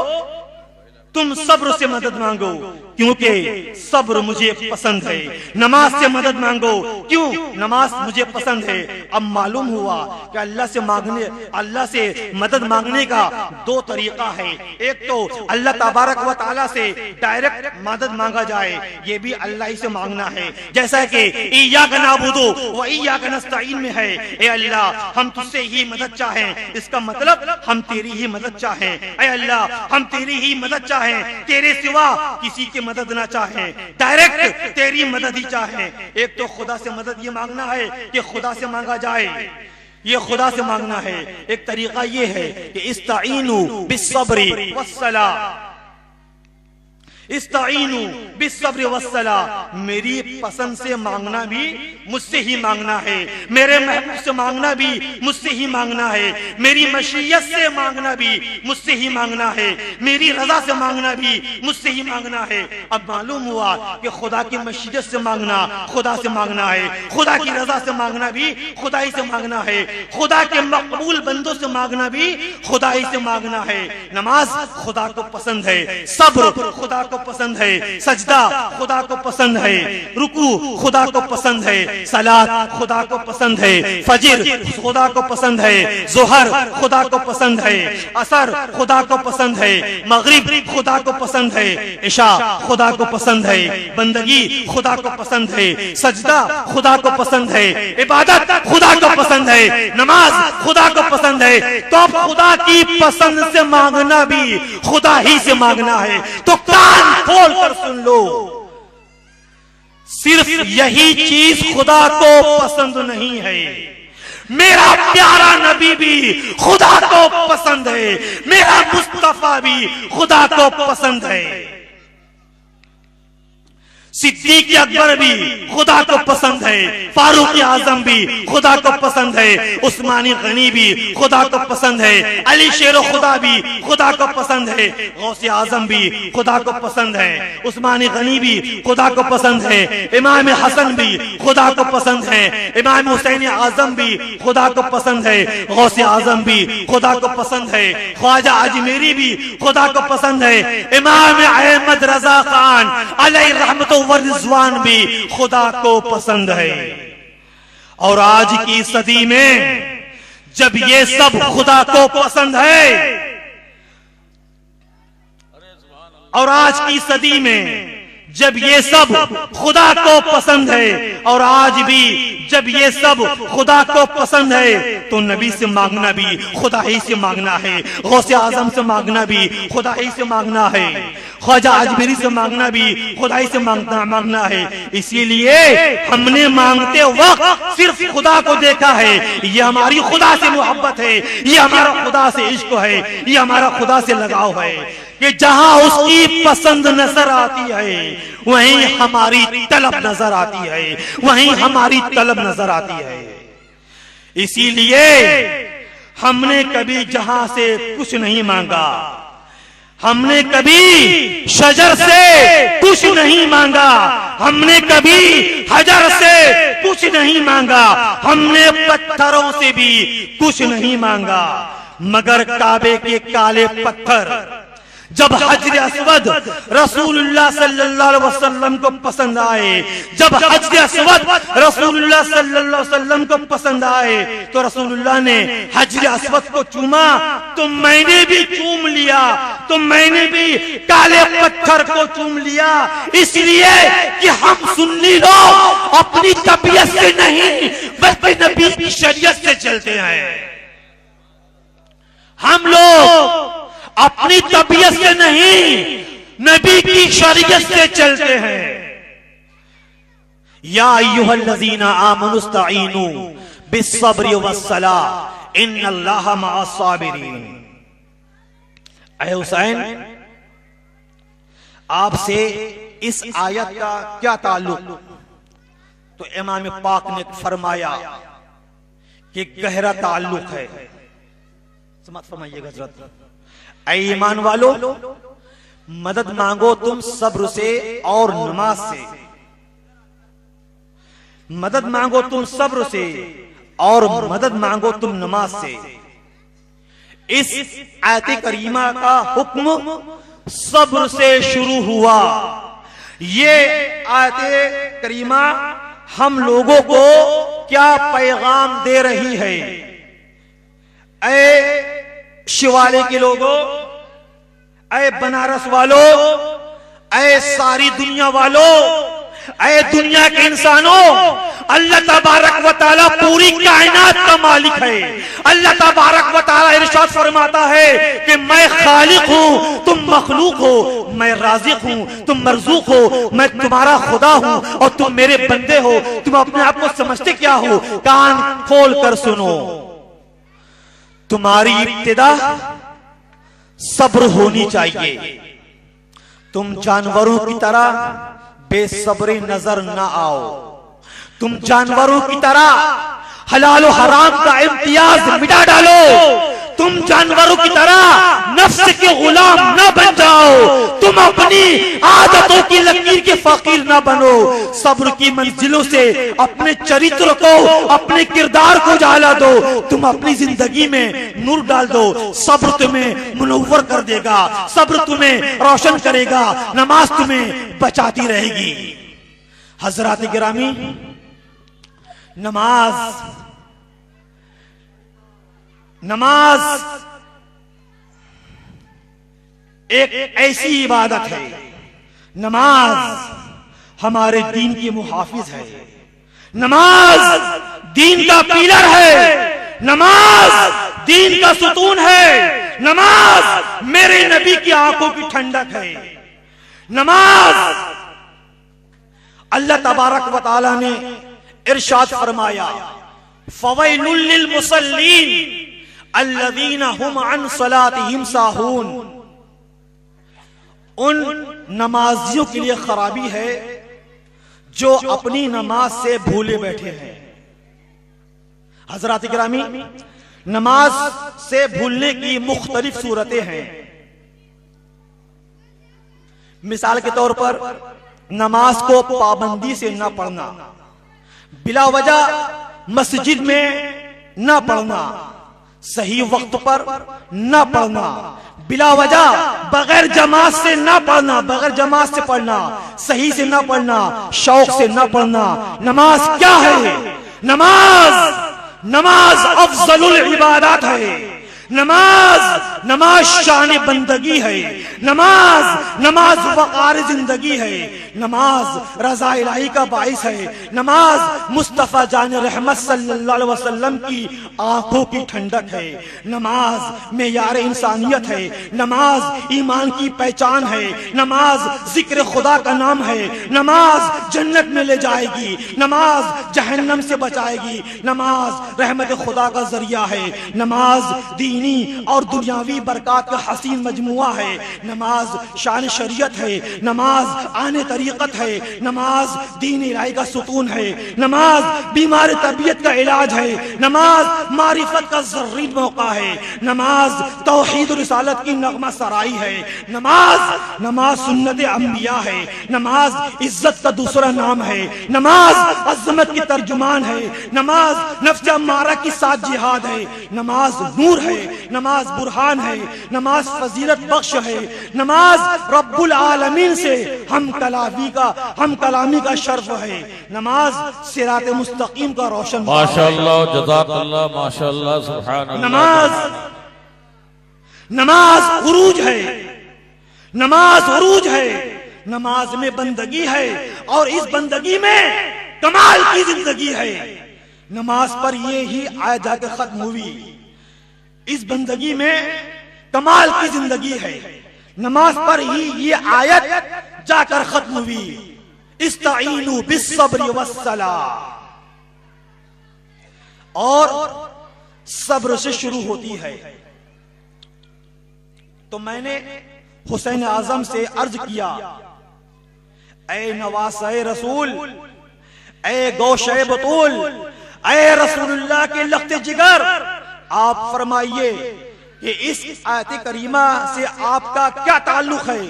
तुम सब्र से मदद मांगो, क्योंकि सब्र मुझे पसंद है। नमाज से मदद मांगो, क्यों, नमाज मुझे पसंद है। अब मालूम हुआ कि अल्लाह से मांगने, अल्लाह से मदद मांगने का दो तरीका है। एक तो अल्लाह तबारक व तआला से डायरेक्ट मदद मांगा जाए, ये भी अल्लाह ही से मांगना है, जैसा कि इय्याका नअबुदु व इय्याका नस्तईन में है, ए अल्लाह हम तुझसे ही मदद चाहें, इसका मतलब हम तेरी ही मदद चाहें। ए अल्लाह हम तेरी ही मदद चाहें, तेरे सिवा किसी की मदद ना चाहें, डायरेक्ट तेरी मदद ही चाहें। एक तो खुदा से मदद ये मांगना है कि खुदा से मांगा जाए, ये खुदा से मांगना है। एक तरीका ये है कि इस्ताईनु बिस्सब्री वस्सलाह, इस्ताईनु बिस्सब्र वस्सलाह, मेरी पसंद से मांगना भी मुझसे ही मांगना है, मेरे महबूब से मांगना भी मुझसे ही मांगना है, मेरी मशीयत से मांगना भी मुझसे ही मांगना है, मेरी रजा से मांगना भी मुझसे ही मांगना है। अब मालूम हुआ कि खुदा की मशीयत से मांगना खुदा से मांगना है, खुदा की रजा से मांगना भी खुदा ही से मांगना है, खुदा के मकबूल बंदों से मांगना भी खुदा ही से मांगना है। नमाज खुदा को पसंद है, सब्र खुदा को पसंद है, सजदा खुदा को पसंद है, रुकू खुदा को पसंद है, सलात खुदा को पसंद है, फजर खुदा को पसंद है, जोहर खुदा को पसंद है, असर खुदा को पसंद है, मगरिब खुदा को पसंद है, इशा खुदा को पसंद है, बंदगी खुदा को पसंद है, सजदा खुदा को पसंद है, इबादत खुदा को पसंद है, नमाज खुदा को पसंद है। तो अब खुदा की पसंद से मांगना भी खुदा ही से मांगना है। तो कान खोल कर सुन लो, सिर्फ यही चीज खुदा को पसंद नहीं है, मेरा प्यारा नबी भी खुदा को पसंद है, मेरा मुस्तफा भी खुदा को पसंद है। सिद्दीक अकबर भी खुदा को पसंद है, फारूक आजम भी खुदा को पसंद है, उस्मानी गनी भी खुदा को पसंद है, अली शेर खुदा भी खुदा को पसंद है, गौसे आजम भी खुदा को पसंद है, उस्मानी गनी भी खुदा को पसंद है, इमाम हसन भी खुदा को पसंद है, इमाम हुसैन आजम भी खुदा को पसंद है, गौसे आजम भी खुदा को पसंद है, ख्वाजा अजमेरी भी खुदा को पसंद है, इमाम अहमद रजा खान अलैहि रहमत व रिज़वान भी खुदा को पसंद है। और आज की सदी में जब ये सब खुदा को पसंद है, और आज की सदी में जब ये सब खुदा को पसंद है, और आज भी जब ये सब खुदा को पसंद है, तो नबी से मांगना भी खुदा ही से मांगना है, गौसे आजम से मांगना भी खुदा ही से मांगना है, ख्वाजा अजमेरी से मांगना भी खुदा ही से मांगना है। इसीलिए हमने मांगते वक्त सिर्फ खुदा को देखा है। ये हमारी खुदा से मोहब्बत है, ये हमारा खुदा से इश्क है, ये हमारा खुदा से लगाव है कि जहां उसकी पसंद नजर आती है वहीं हमारी तलब नजर आती है, वहीं हमारी तलब नजर आती है। इसीलिए हमने कभी जहां से कुछ नहीं मांगा, हमने कभी शजर से कुछ नहीं मांगा, हमने कभी हजर से कुछ नहीं मांगा, हमने पत्थरों से भी कुछ नहीं मांगा, मगर काबे के काले पत्थर जब हजर अस्वद रसूलुल्लाह सल्लल्लाहु अलैहि वसल्लम को पसंद आए, जब हजर अस्वद रसूलुल्लाह सल्लल्लाहु अलैहि वसल्लम को पसंद आए, तो रसूलुल्लाह ने हजर अस्वद को चूमा, तो मैंने भी चूम लिया, तो मैंने भी काले पत्थर को चूम लिया, इसलिए कि हम सुन्नी लोग अपनी तबीयत से नहीं बल्कि नबी की शरीयत से चलते हैं। हम लोग अपनी तबीयत से नहीं नबी की शरीयत से चलते हैं। या अय्युहल्लज़ीना आमनुस्तईनु बिस्सब्रि वस्सलाह इन्नल्लाहा मअस्साबिरीन। ऐ हुसैन, आपसे इस आयत का क्या ताल्लुक? तो इमाम पाक ने फरमाया कि गहरा ताल्लुक है। समझ फरमाइएगा हज़रत। ऐ ईमान वालो, मदद मांगो तुम सब्र से और नमाज से, मदद मांगो तुम सब्र से और मदद मांगो तुम नमाज से। इस आयत करीमा का हुक्म सब्र से शुरू हुआ। ये आयत करीमा हम लोगों को क्या पैगाम दे रही है? ऐ शिवाले के लोगों, ऐ बनारस वालों, ऐ सारी दुनिया वालों, ऐ दुनिया के इंसानों, अल्लाह तबारक व तआला पूरी कायनात का मालिक है। अल्लाह तबारक व तआला इरशाद फरमाता है कि मैं खालिक हूं, तुम मखलूक हो, मैं राज़िक हूं, तुम मरज़ूक हो, मैं तुम्हारा खुदा हूं और तुम मेरे बंदे हो। तुम अपने आप को समझते क्या हो? कान खोल कर सुनो, तुम्हारी इब्तिदा सब्र होनी चाहिए। तुम जानवरों की तरह बेसब्री नजर न आओ, तुम जानवरों की तरह हलाल और हराम का इम्तियाज मिटा डालो, तुम जानवरों की तरह नफ्स के गुलाम न बन जाओ, तुम अपनी आदतों की लकीर के फकीर न बनो। सब्र की मंजिलों से अपने चरित्र को, अपने किरदार को जाला दो, तुम अपनी जिंदगी में नूर डाल दो। सब्र तुम्हें मुनव्वर कर देगा, सब्र तुम्हें रोशन करेगा, नमाज तुम्हें बचाती रहेगी। हजरात गिरामी, नमाज एक ऐसी इबादत है, नमाज हमारे दीन की मुहाफिज है, नमाज दीन का पिलर है, नमाज दीन का सुतून है, नमाज मेरे नबी की आंखों की ठंडक है। नमाज अल्लाह तबारक व तआला ने इरशाद फरमाया फवैलुल लिल मुसल्लीन अल्लज़ीना हुम अन सलातिहिम साहून। उन नमाजियों के लिए खराबी है जो अपनी नमाज से भूले बैठे हैं। हजरात गिरामी, नमाज से भूलने की मुख्तलिफ सूरतें हैं। मिसाल के तौर पर नमाज को पाबंदी से न पढ़ना, बिला वजह मस्जिद में न पढ़ना, सही वक्त पर न पढ़ना, बिला वजह बगैर जमात से न पढ़ना, बगैर जमात से पढ़ना, सही से न पढ़ना, शौक से न पढ़ना। नमाज क्या है? नमाज अफजलुल इबादत है। नमाज शान बंदगी है। नमाज वक़ार जिंदगी है। नमाज रज़ा इलाही का बाइस है। नमाज मुस्तफ़ा जान रहमत सल्लल्लाहु अलैहि वसल्लम की आंखों की ठंडक है। नमाज मेयार इंसानियत है। नमाज ईमान की पहचान है। नमाज जिक्र खुदा का नाम है। नमाज जन्नत में ले जाएगी। नमाज जहन्नम से बचाएगी। नमाज रहमत खुदा का जरिया है। नमाज दीनी और दुनियावी बरकत का हसीन मजमुआ है। नमाज शान शरीयत है। नमाज आने तरीक़त है। नमाज दीन इलाही का सुतून है। नमाज बीमार तबीयत का इलाज है। नमाज मारिफत का ज़रूरी मौका है। नमाज तौहीद और रिसालत की नगमा सराई है। नमाज सुन्नत अंबिया है। नमाज इज्जत का दूसरा नाम है। नमाज अज़मत की तर्जुमान है। नमाज नफ्स अम्मारा की साथ जिहाद है। नमाज नूर है। नमाज बुरहान है। नमाज फजीलत बख्श है। नमाज रब्बुल आलमीन से हम कलामी का शर्फ है। नमाज सिरात मुस्तकीम का रोशन माशाअल्लाह, जज़ाकल्लाह, माशाअल्लाह, सुभान अल्लाह। नमाज उरूज है। नमाज में बंदगी है और इस बंदगी में कमाल की जिंदगी है। नमाज पर ये ही आयत जाकर खत्म हुई। इस बंदगी में कमाल की जिंदगी है। नमाज पर ही ये आयत जाकर खत्म हुई। इस्ताईनु बिस्सब्रि वस्सलाह, और सब्र से शुरू होती है। तो मैंने हुसैन आजम से अर्ज किया, ए नवासे रसूल, ए गौशे बतूल, ए रसूलुल्लाह के लख्ते जिगर, आप फरमाइए कि इस आयत करीमा से आपका क्या ताल्लुक है।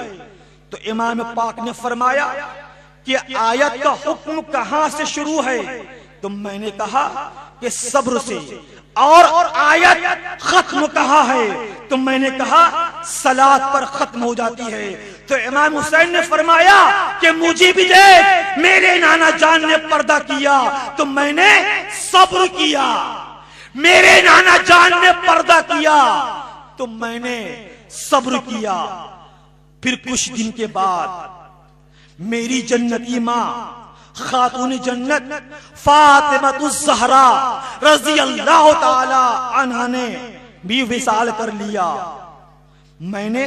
तो इमाम पाक ने फरमाया कि आयत का हुक्म कहां से शुरू है। तो मैंने कहा कि सब्र से। और आयत खत्म कहां है। तो मैंने कहा सलात पर खत्म हो जाती है। तो इमाम हुसैन ने फरमाया कि मुझे भी देख, मेरे नाना जान ने पर्दा किया तो मैंने सब्र किया। मेरे नाना जान ने पर्दा किया तो मैंने सब्र किया। फिर कुछ दिन के बाद मेरी जन्नती माँ खातून जन्नत फातिमातुज़ ज़हरा रज़ी अल्लाह ताला अन्हा ने भी विसाल कर लिया। मैंने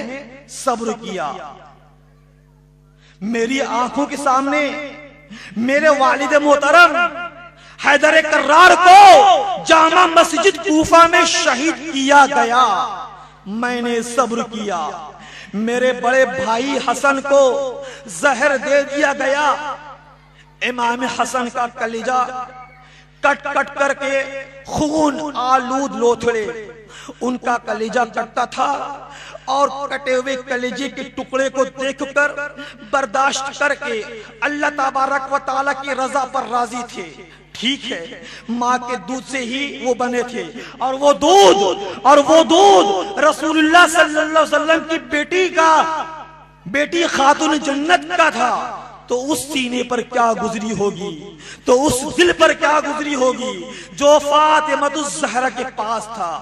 सब्र किया। मेरी आंखों के सामने मेरे वालिद मोहतरम हैदर कर्रार को जामा मस्जिद कूफा में शहीद किया गया। मैंने सब्र किया। मेरे बड़े भाई हसन को जहर दे दिया गया। इमाम हसन का कलेजा कट कट करके खून आलूद लोथड़े उनका कलेजा कटता था और कटे हुए कलेजे के टुकड़े को देखकर बर्दाश्त करके अल्लाह तबारक व तआला की रजा पर राजी थे। ठीक है, माँ के दूध से ही वो बने थे और वो दूध रसूलुल्लाह सल्लल्लाहु अलैहि वसल्लम की बेटी खातून जन्नत का था। तो उस सीने पर क्या गुजरी होगी, तो उस दिल पर क्या गुजरी होगी जो फातिमातुज़ ज़हरा के पास था।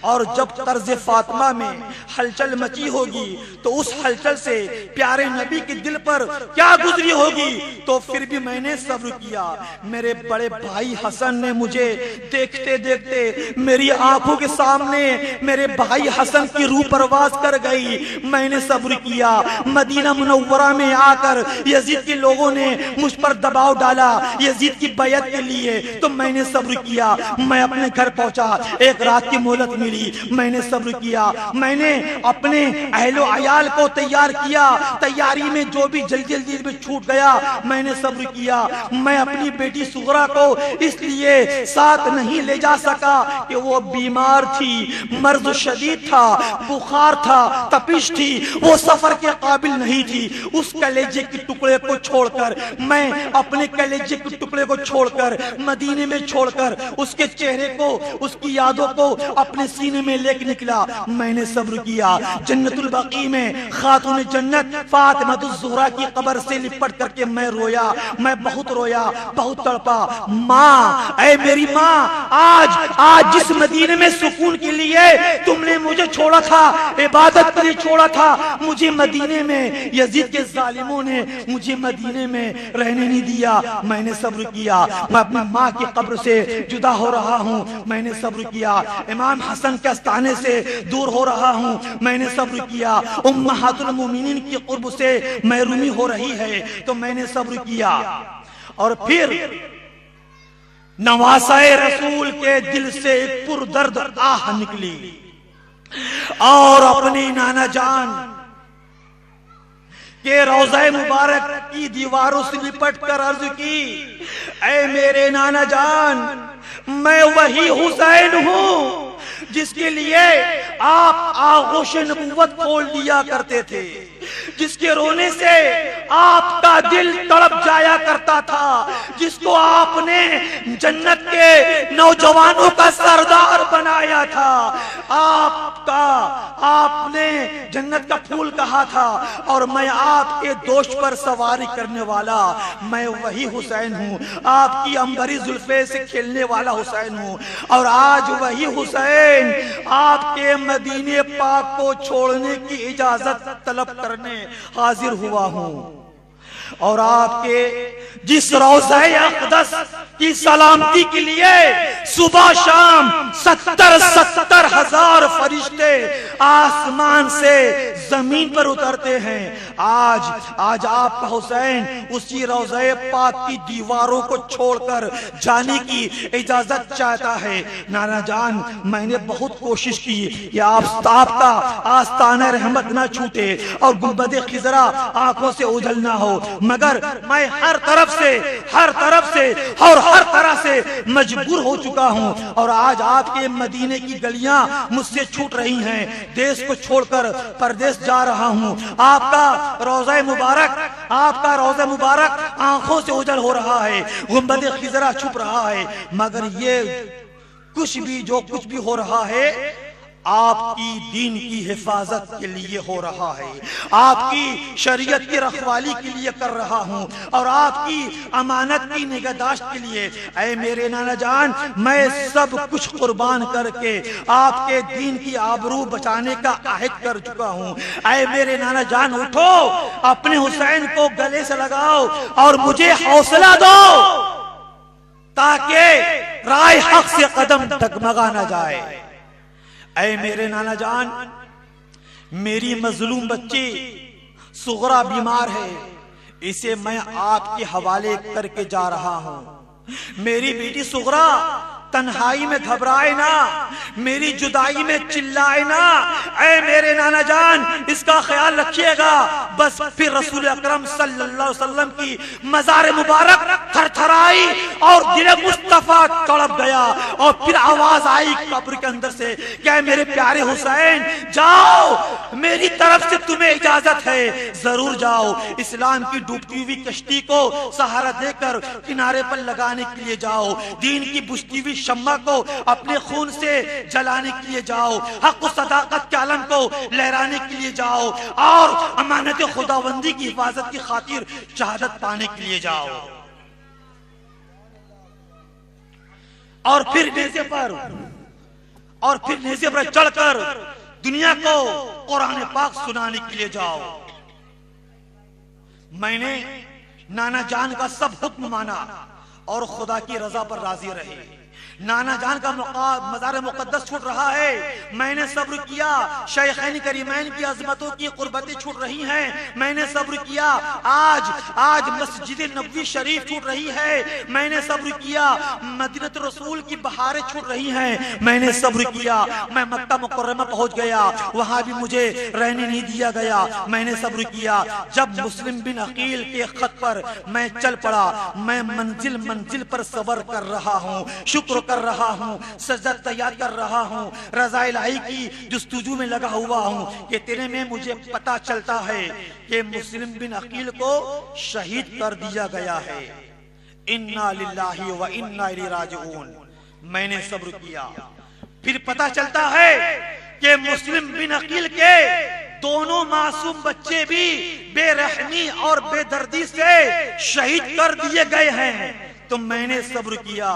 और जब तर्ज फातिमा में हलचल मची होगी तो उस हलचल से प्यारे नबी के दिल पर क्या गुजरी होगी। तो फिर भी मैंने सब्र किया। मेरे बड़े भाई हसन ने मुझे देखते देखते मेरी आंखों के सामने मेरे भाई हसन की रूह परवाज कर गई। मैंने सब्र किया। मदीना मुनव्वरा में आकर यजीद यजीद के लोगों ने मुझ पर दबाव डाला यजीद की बैयत के लिए, तो मैंने सब्र किया। मैं अपने घर पहुंचा, एक रात की मोहलत मिली, मैंने सब्र किया। मैंने अपने अहलो अयाल को तैयार किया, तैयारी में जो भी जल्दी जल्दी में छूट गया मैंने सब्र किया। मैं अपनी बेटी सुगरा को इसलिए साथ नहीं ले जा सका कि वो बीमार थी, मर्ज शदीद था, बुखार था, तपिश थी, वो सफर के काबिल नहीं थी। उस कलेजे के टुकड़े को छोड़कर, मैं अपने कलेजे के टुकड़े को छोड़कर, मदीने में छोड़कर, उसके चेहरे को, उसकी यादों को अपने सीने में लेकर निकला। मैंने सब्र किया। जन्नतुल बकी में खातून जन्नत फातिमातुज़ ज़हरा की कब्र से लिपट करके मैं रोया, मैं बहुत रोया, बहुत तड़पा। माँ, ऐ मेरी माँ, आज जिस मदीने में सुकून के लिए तुमने मुझे छोड़ा था, इबादत के लिए छोड़ा था, मुझे मदीने में यजीद के जालिमों ने मुझे मदीने में रहने नहीं दिया। मैंने सब्र किया। मैं अपनी माँ की कब्र से जुदा हो रहा हूँ, मैंने सब्र किया। इमाम हसन के आस्थाने से दूर हो रहा हूँ, मैंने सब्र किया। उम्महातुल मोमिनीन की कुर्ब से महरूमी हो रही है, तो मैंने सब्र किया। और फिर नवासाए रसूल के दिल से पुरदर्द आह निकली और अपनी नाना जान के रोज़ा मुबारक की दीवारों से लिपट कर अर्ज की, ऐ मेरे नाना जान, मैं वही हुसैन हूँ जिसके लिए आप आगोश नबुव्वत खोल दिया करते थे, जिसके रोने से आपका दिल तड़प जाया करता था, जिसको आपने जन्नत के नौजवानों का सरदार बनाया था, आपने जन्नत का फूल कहा था, और मैं आपके दोस्त पर सवारी करने वाला, मैं वही हुसैन हूँ, आपकी अंबरी जुल्फे से खेलने वाला हुसैन हूँ। और आज वही हुसैन आपके मदीने पाक को छोड़ने की इजाजत तलब करने हाजिर हुआ हूँ, और आपके जिस रोज़े अक़दस की सलामती के लिए सुबह शाम 70 हजार फरिश्ते आसमान से जमीन पर उतरते हैं, आज आपका हुसैन उसी रोज़े पाक की दीवारों को छोड़कर जाने की इजाजत चाहता है। नाना जान, मैंने बहुत कोशिश की कि आपका आस्ताना रहमत ना छूटे और गुंबद खिजरा आंखों से ओझल ना हो, मगर मैं हर तरफ से और हर तरह से मजबूर हो चुका हूँ। और आज आपके मदीने की गलियां मुझसे छूट रही हैं, देश को छोड़कर परदेश जा रहा हूँ। आपका रोज़ा मुबारक आंखों से ओझल हो रहा है, गुंबद खिजरा छुप रहा है, मगर ये कुछ भी हो रहा है आपकी दीन की हिफाजत के लिए हो रहा है, आपकी शरीयत की रखवाली के लिए कर रहा हूँ, और आपकी अमानत की निगहदाश्त के लिए। ऐ मेरे नाना जान, मैं सब कुछ कुर्बान करके आपके दीन की आबरू बचाने का आहद कर चुका हूँ। ऐ मेरे नाना जान, उठो, अपने हुसैन को गले से लगाओ और मुझे हौसला दो, ताकि राह हक से कदम डगमगा न जाए। ऐ मेरे नाना जान, मेरी मजलूम बच्ची सुगरा बीमार है, इसे मैं आपके हवाले करके जा रहा हूं। मेरी बेटी सुगरा तन्हाई में घबराए ना, मेरी जुदाई में चिल्लाए ना। ऐ मेरे नाना जान, इसका ख्याल रखिएगा। बस फिर रसूल अकरम सल्लल्लाहु अलैहि वसल्लम की मज़ार मुबारक थरथराई और दिल मुस्तफा तड़प गया, और फिर आवाज आई कब्र के अंदर से, क्या मेरे प्यारे हुसैन, जाओ, मेरी तरफ से तुम्हें इजाजत है, जरूर जाओ। इस्लाम की डूबती हुई कश्ती को सहारा देकर किनारे पर लगाने के लिए जाओ, दीन की बुझती हुई शम्मा को अपने खून से जलाने के लिए जाओ, हक और सदाकत के आलम को लहराने के लिए जाओ, और अमानत खुदाबंदी की हिफाजत की खातिर शहादत पाने के लिए जाओ। और फिर नेज़े पर चढ़कर दुनिया को कुरान पाक सुनाने के लिए जाओ। मैंने नाना जान का सब हुक्म माना और खुदा की रजा पर राजी रहे। नाना जान का मज़ार मुक़द्दस छूट रहा है, मैंने सब्र किया। शेखैन करीमैन की अज़मतों की कुर्बतें छूट रही हैं, मैंने सब्र किया। आज मस्जिद नबवी शरीफ छूट रही है, मैंने सब्र किया। मदीनत रसूल की बहारें छूट रही हैं, मैंने सब्र किया। मैं मक्का मुकर्रमा पहुंच गया, वहां भी मुझे रहने नहीं दिया गया, मैंने सब्र किया। जब मुस्लिम बिन अकील के खत पर मैं चल पड़ा, मैं मंजिल मंजिल पर सब्र कर रहा हूँ, शुक्र कर रहा हूँ, सजदा तैयार कर रहा हूँ, रज़ा इलाही की जुस्तुजू में लगा हुआ हूँ कि तेरे में मुझे पता चलता है कि मुस्लिम बिन अकील को शहीद कर दिया गया है। इन्ना लिल्लाहि व इन्ना इलैहि राजिऊन। मैंने सब्र किया। फिर पता चलता है कि मुस्लिम बिन अकील के दोनों मासूम बच्चे भी बेरहमी और बेदर्दी से शहीद कर दिए गए हैं। तो मैंने सब्र किया।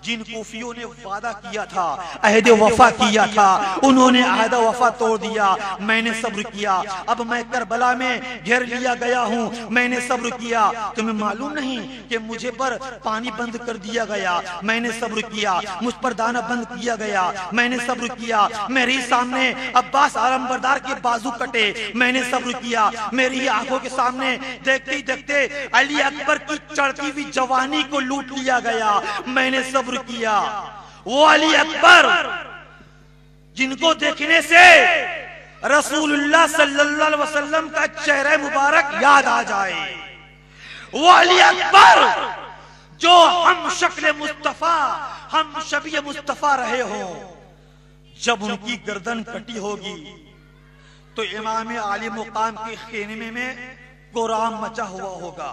जिन कूफियों ने वादा किया था, अहद वफा किया था, उन्होंने अहद वफा तोड़ दिया, मैंने सब्र किया। अब मैं करबला में घेर लिया गया हूँ, मैंने सब्र किया। तुम्हें मालूम नहीं कि मुझे पर पानी बंद कर दिया गया, मैंने सब्र किया। मुझ पर दाना बंद किया गया, मैंने सब्र किया। मेरे सामने अब्बास आलमबरदार के बाजू कटे, मैंने सब्र किया। मेरी आंखों के सामने देखते ही देखते अली अकबर की चढ़ती हुई जवानी को लूट लिया गया, मैंने सब्र किया। वो अली अकबर जिनको देखने से रसूलुल्लाह सल्लल्लाहु अलैहि वसल्लम का चेहरा मुबारक याद आ जाए, वो अली अकबर जो हम शक्ल मुस्तफा, हम शबी मुस्तफा रहे हो। जब उनकी गर्दन कटी होगी तो इमाम आली मुकाम के खेमे में कोराम मचा हुआ होगा।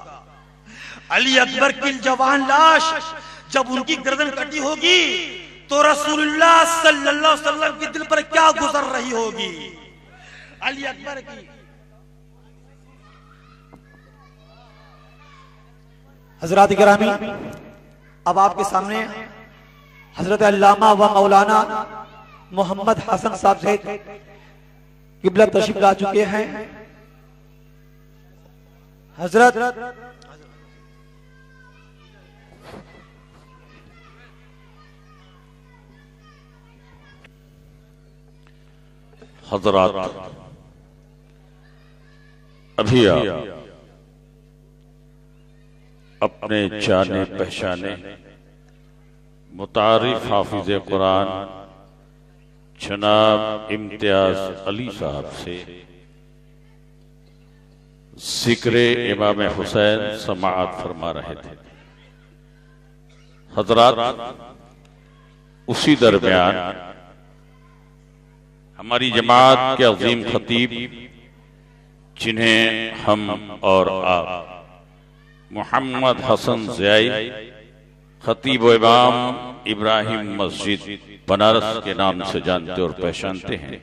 अली अकबर की जवान लाश जब उनकी गर्दन कटी होगी तो रसूलुल्लाह सल्लल्लाहु अलैहि वसल्लम के दिल पर क्या गुजर रही होगी। अली अकबर की हजरात गिरामी, अब आपके सामने हजरत अल्लामा व मौलाना मोहम्मद हसन साहब सहित किबला तशरीफ ला चुके हैं। हजरत हजरात, अभी आप अपने जाने पहचाने मुतारिफ हाफिज कुरान जनाब इम्तियाज अली साहब से जिक्र इमाम हुसैन समाअत फरमा रहे थे। हजरात, उसी दरमियान हमारी जमात के अजीम खतीब, जिन्हें हम और आप मोहम्मद हसन ज़ियाई खतीब व इमाम इब्राहिम मस्जिद बनारस के नाम से जानते और पहचानते हैं,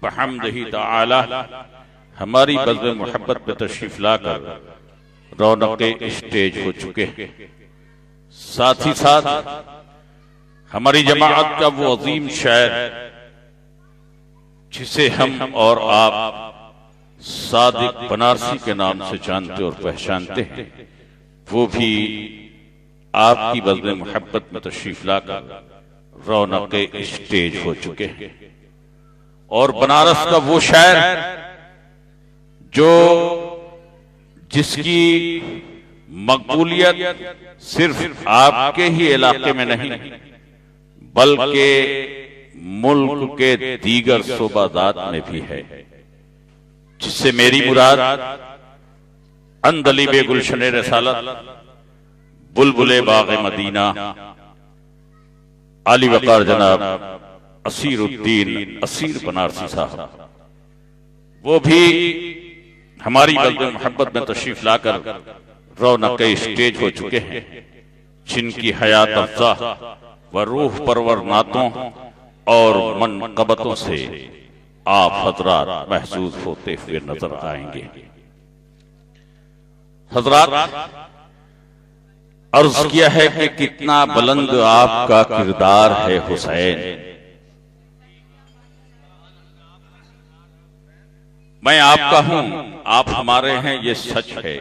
बहम्दिही ताला हमारी बज़्म मोहब्बत में तशरीफ लाकर रौनक स्टेज हो चुके हैं। साथ ही साथ हमारी जमात का वो अजीम शायर जिसे हम और आप सादिक बनारसी के नाम से जानते और पहचानते हैं, वो भी आपकी बज़्म मोहब्बत में तशरीफ लाकर रौनक स्टेज हो चुके हैं। और बनारस का वो शायर जो जिसकी मकबूलियत सिर्फ आपके ही इलाके में नहीं बल्कि मुल्क के दीगर सूबादात में भी है, जिससे मेरी मुराद अंदलीबे गुलशने रसालत, बुलबुले बाग़े मदीना, आली वक़ार जनाब असीरुद्दीन असीर बनारसी साहब, वो भी हमारी बज़्म मोहब्बत में तशरीफ लाकर रौनक स्टेज हो चुके हैं, जिनकी हयात अफ़ज़ा व रूह परवर नातों और मनक़बतों से आप हजरात महसूस होते हुए नजर आएंगे। हजरात, अर्ज किया है कि कितना बुलंद आपका किरदार है हुसैन। मैं आपका हूं, आप हमारे हैं, ये सच है,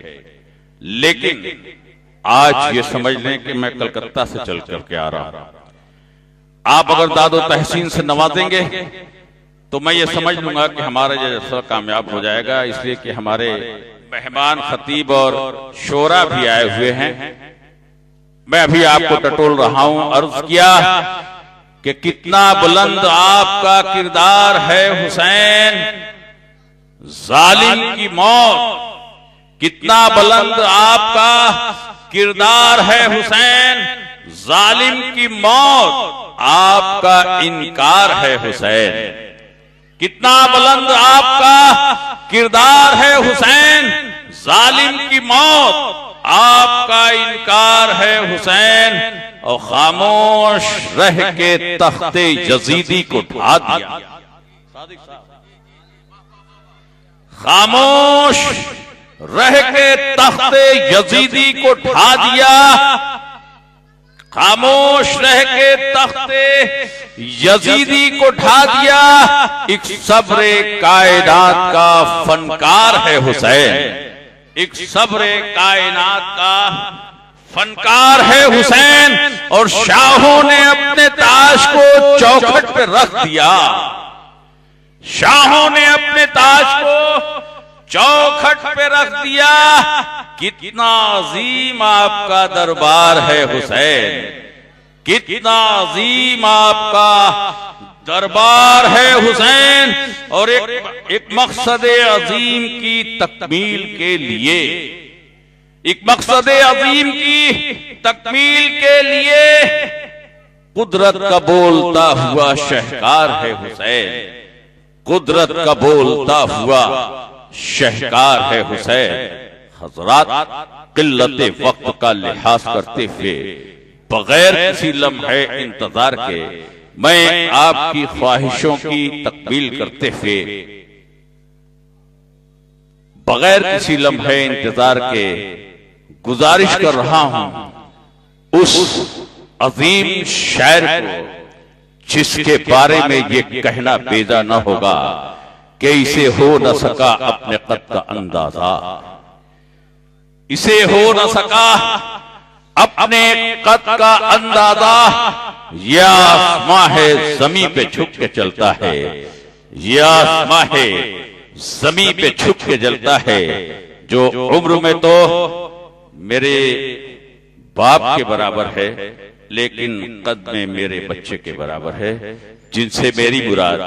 लेकिन आज ये समझ लें कि मैं कलकत्ता से चल करके आ रहा हूं। आप अगर दादो तहसीन से नवाजेंगे तो मैं ये समझ लूंगा कि हमारा जलसा कामयाब हो जाएगा, इसलिए कि हमारे मेहमान खतीब और शोरा भी आए हुए हैं। मैं अभी आपको टटोल रहा हूं। अर्ज किया कि कितना बुलंद आपका किरदार है हुसैन, जालिम की मौत। कितना बुलंद आपका किरदार है हुसैन, जालिम की मौत। आपका इनकार है हुसैन। कितना बुलंद आपका किरदार है हुसैन, जालिम की मौत। आपका इनकार है हुसैन। और खामोश रह के तख्ते यजीदी को ढा दिया। खामोश रह के तख्ते यजीदी को ढा दिया। खामोश रह के तख्ते यजीदी को ढा दिया। एक सब्रे कायनात का फनकार है हुसैन। एक सब्रे कायनात का फनकार है हुसैन। और शाहों ने अपने ताज को चौखट पे रख दिया। शाहों ने अपने ताज को चौखट पे रख दिया। कितना अजीम आपका दरबार है हुसैन, कितना अजीम आपका दरबार है हुसैन। और एक मकसद अजीम की तकमील के लिए, एक मकसद अजीम की तकमील के लिए कुदरत का बोलता हुआ शहकार है हुसैन। कुदरत का बोलता हुआ शहकार है हुसैन। हजरात, किल्लते वक्त का लिहाज करते हुए बगैर किसी लम्हे इंतजार के मैं आपकी ख्वाहिशों की तकमील करते हुए बगैर किसी लम्हे इंतजार के गुजारिश कर रहा हूं उस अजीम शायर को जिसके बारे में ये कहना बेजा न होगा कि इसे हो न सका अपने कद का अंदाजा। इसे हो न सका अपने कद का अंदाजा। यह आसमां है जमीन पे झुक के चलता है। यह आसमां है जमीन पे झुक के जलता है। जो उम्र में तो मेरे बाप के बराबर है, लेकिन कद में मेरे बच्चे के बराबर है, जिनसे मेरी मुराद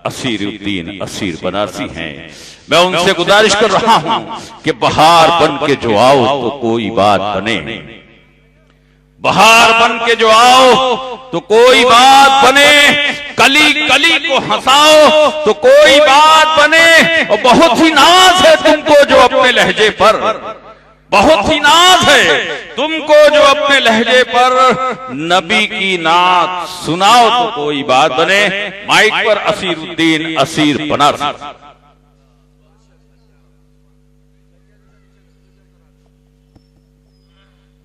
असीरुद्दीन असीर बनारसी हैं। मैं उनसे गुजारिश कर रहा हूं कि बहार बन के जो आओ तो कोई बात बने। बहार बन के जो आओ तो कोई बात बने। कली कली को हंसाओ तो कोई बात बने। और बहुत ही नाज है तुमको जो अपने लहजे पर, बहुत ही नाज है तुमको जो अपने लहजे पर नबी की नात सुनाओ तो कोई बात बने। माइक पर असीरुद्दीन असीर बनारसी।